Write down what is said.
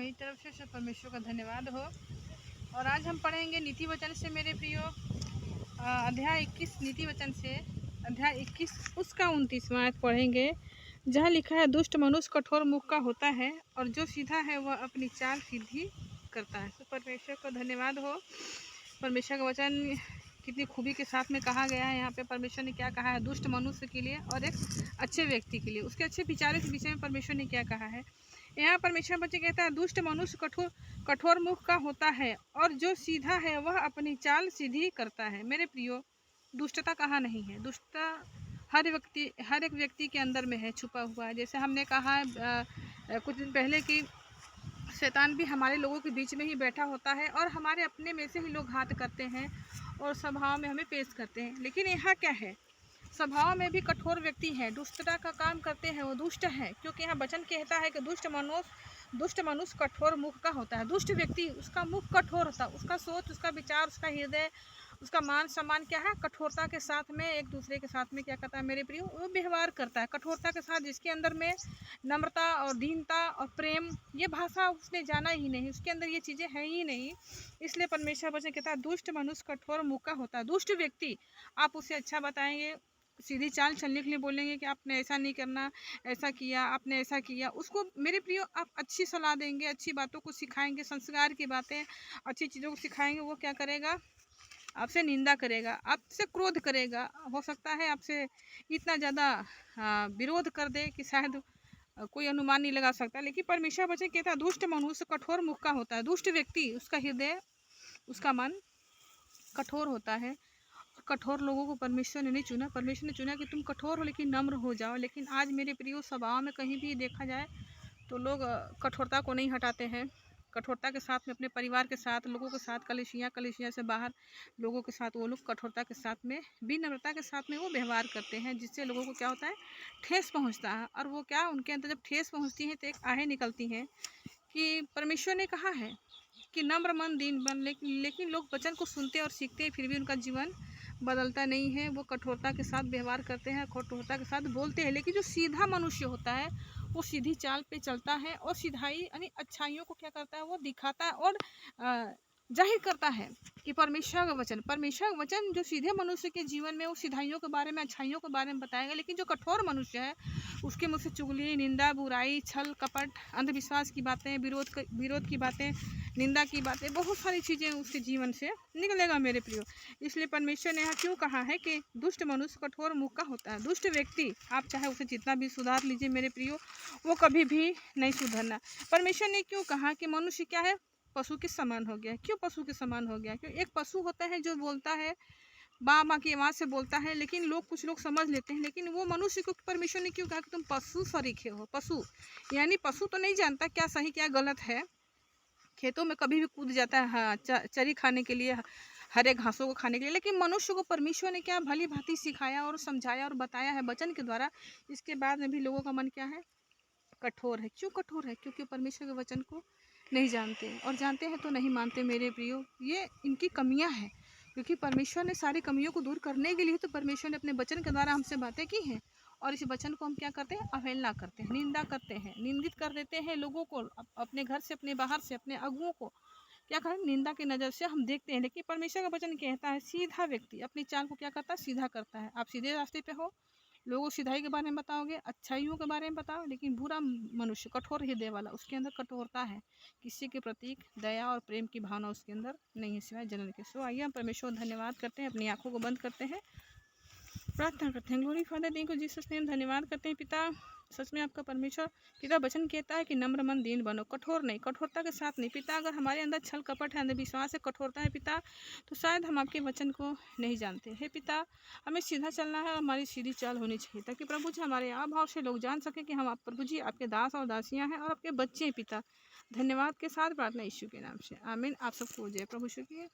मेरी तरफ से सब परमेश्वर का धन्यवाद हो। और आज हम पढ़ेंगे नीति वचन से मेरे प्रियो, अध्याय 21 नीति वचन से अध्याय 21 उसका 29वां आयत पढ़ेंगे, जहाँ लिखा है, दुष्ट मनुष्य कठोर मुख का होता है और जो सीधा है वह अपनी चाल सीधी करता है। तो परमेश्वर का धन्यवाद हो। परमेश्वर का वचन कितनी खूबी के साथ में कहा गया है। यहाँ पे परमेश्वर ने क्या कहा है दुष्ट मनुष्य के लिए और एक अच्छे व्यक्ति के लिए, उसके अच्छे विचारों के विषय में परमेश्वर ने क्या कहा है। यहाँ परमेश्वर बच्चे कहता है, दुष्ट मनुष्य कठोर मुख का होता है और जो सीधा है वह अपनी चाल सीधी करता है। मेरे प्रियो, दुष्टता कहाँ नहीं है। दुष्टता हर एक व्यक्ति के अंदर में है, छुपा हुआ है। जैसे हमने कहा है कुछ दिन पहले कि शैतान भी हमारे लोगों के बीच में ही बैठा होता है और हमारे अपने में से ही लोग घात करते हैं और स्वभाव में हमें पेश करते हैं। लेकिन यहाँ क्या है, स्वभाव में भी कठोर व्यक्ति है, दुष्टता का काम करते हैं, वो दुष्ट है। क्योंकि यहाँ वचन कहता है कि दुष्ट मनुष्य कठोर मुख का होता है। दुष्ट व्यक्ति, उसका मुख कठोर होता है, उसका सोच, उसका विचार, उसका हृदय, उसका मान सम्मान क्या है, कठोरता के साथ में एक दूसरे के साथ में क्या करता है मेरे प्रियो, वो व्यवहार करता है कठोरता के साथ, जिसके अंदर में नम्रता और दीनता और प्रेम, ये भाषा उसने जाना ही नहीं, उसके अंदर ये चीज़ें हैं ही नहीं। इसलिए परमेश्वर वचन कहता है, दुष्ट मनुष्य कठोर मुख का होता है। दुष्ट व्यक्ति, आप उसे अच्छा बताएंगे, सीधी चाल चलने के लिए बोलेंगे कि आपने ऐसा नहीं करना, ऐसा किया, आपने ऐसा किया, उसको मेरे प्रियो आप अच्छी सलाह देंगे, अच्छी बातों को सिखाएंगे, संस्कार की बातें, अच्छी चीज़ों को सिखाएंगे, वो क्या करेगा, आपसे निंदा करेगा, आपसे क्रोध करेगा। हो सकता है आपसे इतना ज़्यादा विरोध कर दे कि शायद कोई अनुमान नहीं लगा सकता। लेकिन परमेश्वर वचन कहता है, दुष्ट मनुष्य कठोर मुख का होता है। दुष्ट व्यक्ति, उसका हृदय, उसका मन कठोर होता है। कठोर लोगों को परमेश्वर ने नहीं चुना। परमेश्वर ने चुना कि तुम कठोर हो लेकिन नम्र हो जाओ। लेकिन आज मेरे प्रियो, स्वभाव में कहीं भी देखा जाए तो लोग कठोरता को नहीं हटाते हैं। कठोरता के साथ में अपने परिवार के साथ, लोगों के साथ, कलिसिया से बाहर लोगों के साथ वो लोग कठोरता के साथ में, विनम्रता के साथ में वो व्यवहार करते हैं, जिससे लोगों को क्या होता है, ठेस पहुंचता है। और वो क्या, उनके अंदर जब ठेस पहुंचती है तो एक आहें निकलती हैं कि परमेश्वर ने कहा है कि नम्र मन दीन बन, लेकिन लोग वचन को सुनते और सीखते हैं, फिर भी उनका जीवन बदलता नहीं है। वो कठोरता के साथ व्यवहार करते हैं, कठोरता के साथ बोलते हैं। लेकिन जो सीधा मनुष्य होता है वो सीधी चाल पे चलता है और सीधाई यानी अच्छाइयों को क्या करता है, वो दिखाता है और जाहिर करता है कि परमेश्वर का वचन जो सीधे मनुष्य के जीवन में वो सीधाइयों के बारे में, अच्छाइयों के बारे में बताएगा। लेकिन जो कठोर मनुष्य है उसके मुँह से चुगली, निंदा, बुराई, छल कपट, अंधविश्वास की बातें, विरोध की बातें, निंदा की बातें, बहुत सारी चीज़ें उसके जीवन से निकलेगा मेरे प्रियो। इसलिए परमेश्वर ने यहाँ क्यों कहा है कि दुष्ट मनुष्य कठोर मुख का होता है। दुष्ट व्यक्ति, आप चाहे उसे जितना भी सुधार लीजिए मेरे प्रियो, वो कभी भी नहीं सुधरना। परमेश्वर ने क्यों कहा कि मनुष्य क्या है, पशु के समान हो गया। क्यों पशु के समान हो गया? क्यों, एक पशु होता है जो बोलता है, माँ माँ की आवाज़ से बोलता है, लेकिन कुछ लोग समझ लेते हैं। लेकिन वो मनुष्य को परमेश्वर ने क्यों कहा कि तुम पशु सरीखे हो। पशु यानी पशु तो नहीं जानता क्या सही क्या गलत है, खेतों में कभी भी कूद जाता है, हाँ, चरी खाने के लिए, हरे घासों को खाने के लिए। लेकिन मनुष्य को परमेश्वर ने क्या भली भांति सिखाया और समझाया और बताया है वचन के द्वारा। इसके बाद में भी लोगों का मन क्या है, कठोर है। क्यों कठोर है? क्योंकि परमेश्वर के वचन को नहीं जानते, और जानते हैं तो नहीं मानते मेरे प्रियो। ये इनकी कमियां हैं, क्योंकि परमेश्वर ने सारी कमियों को दूर करने के लिए तो परमेश्वर ने अपने वचन के द्वारा हमसे बातें की हैं। और इस वचन को हम क्या करते हैं, अवहेलना करते हैं, निंदा करते हैं, निंदित कर देते हैं लोगों को, अपने घर से, अपने बाहर से, अपने अगुओं को क्या करें, निंदा की नज़र से हम देखते हैं। लेकिन परमेश्वर का वचन कहता है, सीधा व्यक्ति अपनी चाल को क्या करता है, सीधा करता है। आप सीधे रास्ते पे हो, लोगों को सिधाई के बारे में बताओगे, अच्छाइयों के बारे में बताओ। लेकिन बुरा मनुष्य, कठोर हृदय वाला, उसके अंदर कठोरता है, किसी के प्रति दया और प्रेम की भावना उसके अंदर नहीं है, सिवाय जलन के। सो आइए हम परमेश्वर धन्यवाद करते हैं, अपनी आंखों को बंद करते हैं, प्रार्थना करते हैं। ग्लोरी फादर दी को जीसस नेम, धन्यवाद करते हैं पिता। सच में आपका परमेश्वर पिता वचन कहता है कि नम्र मन दीन बनो, कठोर नहीं, कठोरता के साथ नहीं। पिता, अगर हमारे अंदर छल कपट है, अंधविश्वास है, कठोरता है पिता, तो शायद हम आपके वचन को नहीं जानते हैं पिता। हमें सीधा चलना है और हमारी सीधी चाल होनी चाहिए, ताकि प्रभु जी हमारे आ भाव से लोग जान सके कि हम आप प्रभु जी आपके दास और दासियाँ हैं और आपके बच्चे हैं पिता। धन्यवाद के साथ प्रार्थना यीशु के नाम से, आमीन। आप सबको जय प्रभु यीशु की।